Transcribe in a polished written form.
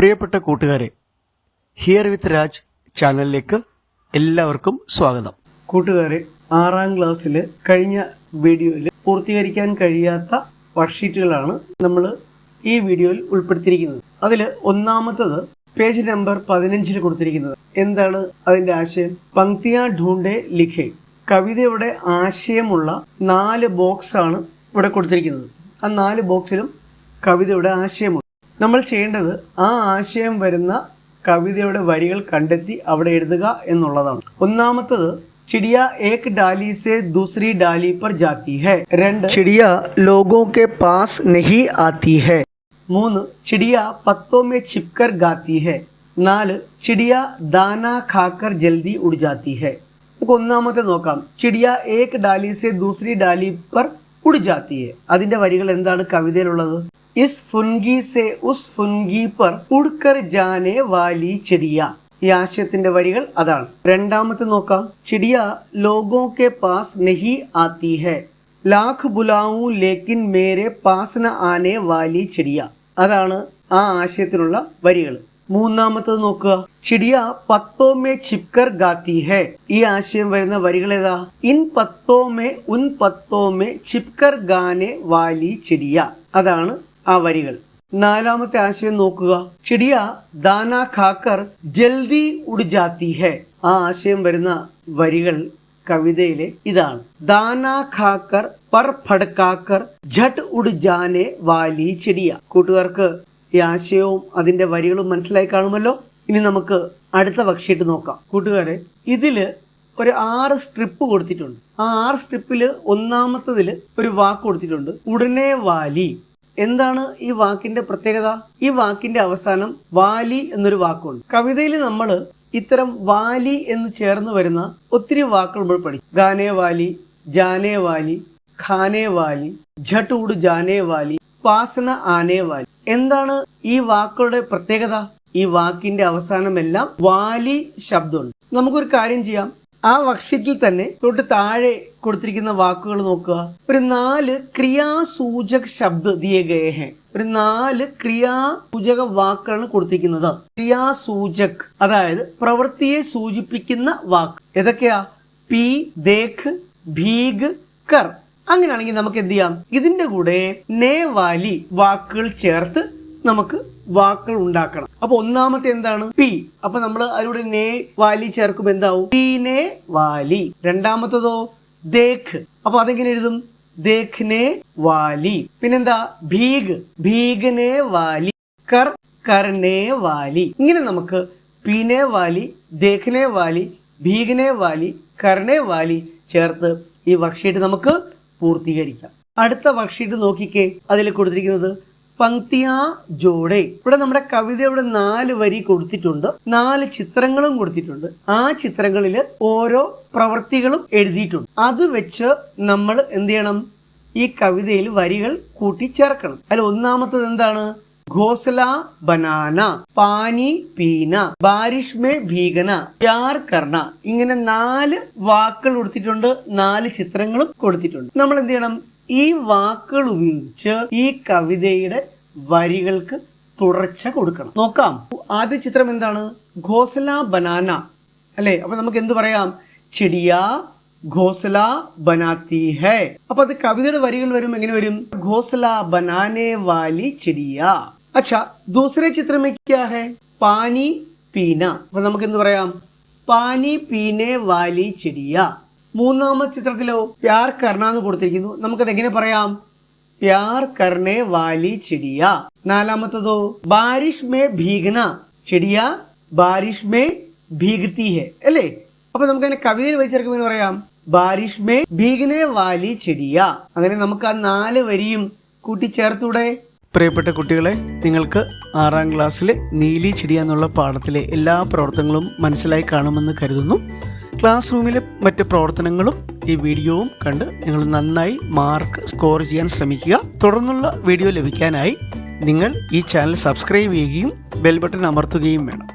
പ്രിയപ്പെട്ട കൂട്ടുകാരെ, here with Raj ചാനലിലേക്ക് എല്ലാവർക്കും സ്വാഗതം. കൂട്ടുകാരെ, 6ാം ക്ലാസ്സിൽ കഴിഞ്ഞ വീഡിയോയിൽ പൂർത്തീകരിക്കാൻ കഴിയാത്ത വർക്ക്ഷീറ്റുകളാണ് നമ്മൾ ഈ വീഡിയോയിൽ ഉൾപ്പെടുത്തിയിരിക്കുന്നത്. അതിൽ ഒന്നാമത്തത് പേജ് നമ്പർ 15 കൊടുത്തിരിക്കുന്നത്. എന്താണ് അതിൻ്റെ ആശയം? പങ്ക്തിയാ ഢൂണ്ടെ ലിഖേ. കവിതയുടെ ആശയമുള്ള 4 ബോക്സാണ് ഇവിടെ കൊടുത്തിരിക്കുന്നത്. ആ 4 ബോക്സിലും കവിതയുടെ ആശയമുണ്ട്. നമ്മൾ ചെയ്യേണ്ടത് ആ ആശയം വരുന്ന കവിതയുടെ വരികൾ കണ്ടെത്തി അവിടെ എഴുതുക എന്നുള്ളതാണ്. ഒന്നാമത്തത് चिड़िया एक डाली से दूसरी डाली पर जाती है. 2 चिड़िया लोगों के पास नहीं आती है. 3 चिड़िया पत्तों में छिपकर गाती है. 4 चिड़िया दाना खाकर जल्दी उड़ जाती है. നമുക്ക് ഒന്നാമത്തെ നോക്കാം. चिड़िया एक डाली से दूसरी डाली पर उड़ जाती है. അതിന്റെ വരികൾ എന്താണ് കവിതയിലുള്ളത്? इस फुनगी से उस फुनगी पर उड़कर जाने वाली चिड़िया. ഈ ആശയത്തിന്റെ വരികൾ അതാണ്. രണ്ടാമത്തെ നോക്കാം. चिड़िया लोगों के पास नहीं आती है. लाख बुलाऊं लेकिन मेरे पास न आने वाली चिड़िया. അതാണ് ആ ആശയത്തിനുള്ള വരികൾ. മൂന്നാമത്തത് നോക്കുക. चिड़िया पत्तों में छिपकर गाती है. ഈ ആശയം വരുന്ന വരികൾ ഏതാ? इन पत्तों में उन पत्तों में छिपकर गाने वाली चिड़िया. അതാണ് ആ വരികൾ. നാലാമത്തെ ആശയം നോക്കുക. ചിടിയ ദാന ഖാക്കർ ജൽദി ഉഡ് ജാത്തി ഹെ. ആ ആശയം വരുന്ന വരികൾ കവിതയിലെ ഇതാണ്. ദാന ഖാക്കർ പർ ഫടക്കാക്കർ ഝട്ട് ഉഡ് ജാനെ വാലി ചിടിയ. കൂട്ടുകാർക്ക് ഈ ആശയവും അതിന്റെ വരികളും മനസ്സിലായി കാണുമല്ലോ. ഇനി നമുക്ക് അടുത്ത വർക്ക്ഷീറ്റ് നോക്കാം. കൂട്ടുകാരെ, ഇതില് ഒരു 6 സ്ട്രിപ്പ് കൊടുത്തിട്ടുണ്ട്. ആ 6 സ്ട്രിപ്പില് ഒന്നാമത്തതിൽ ഒരു വാക്ക് കൊടുത്തിട്ടുണ്ട്, ഉടനെ വാലി. എന്താണ് ഈ വാക്കിന്റെ പ്രത്യേകത? ഈ വാക്കിന്റെ അവസാനം വാലി എന്നൊരു വാക്കുണ്ട്. കവിതയിൽ നമ്മൾ ഇത്തരം വാലി എന്ന് ചേർന്ന് വരുന്ന ഒത്തിരി വാക്കുകൾ നമ്മൾ പഠിക്കും. ഗാനേ വാലി, ജാനേ വാലി, ഖാനേ വാലി, ഝട്ട് ഉഡ് ജാനേ വാലി, പാസന ആനേ വാലി. എന്താണ് ഈ വാക്കുകളുടെ പ്രത്യേകത? ഈ വാക്കിന്റെ അവസാനമെല്ലാം വാലി ശബ്ദമുണ്ട്. നമുക്കൊരു കാര്യം ചെയ്യാം. ആ വർക്ക്ഷീറ്റിൽ തന്നെ തൊട്ട് താഴെ കൊടുത്തിരിക്കുന്ന വാക്കുകൾ നോക്കുക. ഒരു 4 ക്രിയാസൂചക ശബ്ദ ദിയേ ഗയേ ഹെ. ഒരു 4 ക്രിയാസൂചക വാക്കാണ് കൊടുത്തിരിക്കുന്നത്. ക്രിയാസൂചക് അതായത് പ്രവൃത്തിയെ സൂചിപ്പിക്കുന്ന വാക്ക് ഏതൊക്കെയാ? പി, ദേഖ്, ഭീഗ്, കർ. അങ്ങനെയാണെങ്കിൽ നമുക്ക് എന്ത് ചെയ്യാം? ഇതിന്റെ കൂടെ നേ വാലി വാക്കുകൾ ചേർത്ത് നമുക്ക് വാക്കുകൾ ഉണ്ടാക്കണം. അപ്പൊ ഒന്നാമത്തെ എന്താണ്? പി. അപ്പൊ നമ്മൾ അതിലൂടെ നേ വാലി ചേർക്കുമ്പോൾ എന്താവും? പീനെ വാലി. രണ്ടാമത്തതോ ദേഖ്. അപ്പൊ അതെങ്ങനെ എഴുതും? ദേഖ്നെ വാലി. പിന്നെന്താ? ഭീഗ്, ഭീഗനെ വാലി. കർ, കർനെ വാലി. ഇങ്ങനെ നമുക്ക് പീനെ വാലി, ദേഖ്നെ വാലി, ഭീഗനെ വാലി, കർനെ വാലി ചേർത്ത് ഈ വർക്ക്ഷീറ്റ് നമുക്ക് പൂർത്തീകരിക്കാം. അടുത്ത വർക്ക്ഷീറ്റ് നോക്കിക്കേ. അതിൽ കൊടുത്തിരിക്കുന്നത് പങ്ക്തിയാ ജോഡെ. ഇവിടെ നമ്മുടെ കവിതയുടെ 4 വരി കൊടുത്തിട്ടുണ്ട്, 4 ചിത്രങ്ങളും കൊടുത്തിട്ടുണ്ട്. ആ ചിത്രങ്ങളിൽ ഓരോ പ്രവൃത്തികളും എഴുതിയിട്ടുണ്ട്. അത് വെച്ച് നമ്മൾ എന്ത് ചെയ്യണം? ഈ കവിതയിൽ വരികൾ കൂട്ടിച്ചേർക്കണം. അതിൽ ഒന്നാമത്തത് എന്താണ്? ഘോസല ബനാന, പാനി പീന, ബാരിഷ് മേ ഭീഗന, പ്യാർ കർണ. ഇങ്ങനെ 4 വാക്കുകൾ കൊടുത്തിട്ടുണ്ട്, 4 ചിത്രങ്ങളും കൊടുത്തിട്ടുണ്ട്. നമ്മൾ എന്ത് ചെയ്യണം? ഈ വാക്കുകൾ ഉപയോഗിച്ച് ഈ കവിതയുടെ വരികൾക്ക് തുടർച്ച കൊടുക്കണം. നോക്കാം. ആദ്യ ചിത്രം എന്താണ്? ഘോസല ബനാന അല്ലെ? അപ്പൊ നമുക്ക് എന്ത് പറയാം? ചിടിയ ഘോസല ബനാത്തി ഹൈ. അപ്പൊ അത് കവിതയുടെ വരികൾ വരും. എങ്ങനെ വരും? ഘോസല ബനാനെ വാലി ചിടിയ. അച്ഛാ, ദൂസരെ ചിത്രം में क्या है? പാനി പീന. അപ്പൊ നമുക്ക് എന്ത് പറയാം? പാനി പീനെ വാലി ചിടിയ. മൂന്നാമത്തെ ചിത്രത്തിലോ പ്യാർ കർണ എന്ന് കൊടുത്തിരിക്കുന്നു. നമുക്കത് എങ്ങനെ പറയാം? പ്യാർ കർണെ വാലി ചിടിയ. നാലാമത്തതോ ബാരിഷ് മേ ഭീഗന ചിടിയ ബാരിഷ് മേ ഭീഗത്തി ഹെ അല്ലേ? അപ്പൊ നമുക്ക് അതിനെ കവിതയിൽ വെച്ചേർക്കുമ്പോൾ എന്ന് പറയാം ബാരിഷ് മേ ഭീഗനെ വാലി ചിടിയ. അങ്ങനെ നമുക്ക് ആ 4 വരിയും കൂട്ടിച്ചേർത്തൂടെ? പ്രിയപ്പെട്ട കുട്ടികളെ, നിങ്ങൾക്ക് 6ാം ക്ലാസ്സിലെ നീലി ചിടിയ എന്നുള്ള പാഠത്തിലെ എല്ലാ പ്രവർത്തനങ്ങളും മനസ്സിലായി കാണുമെന്ന് കരുതുന്നു. ക്ലാസ് റൂമിലെ മറ്റ് പ്രവർത്തനങ്ങളും ഈ വീഡിയോവും കണ്ട് നിങ്ങൾ നന്നായി മാർക്ക് സ്കോർ ചെയ്യാൻ ശ്രമിക്കുക. തുടർന്നുള്ള വീഡിയോ ലഭിക്കാനായി നിങ്ങൾ ഈ ചാനൽ സബ്സ്ക്രൈബ് ചെയ്യുകയും ബെൽ ബട്ടൺ അമർത്തുകയും വേണം.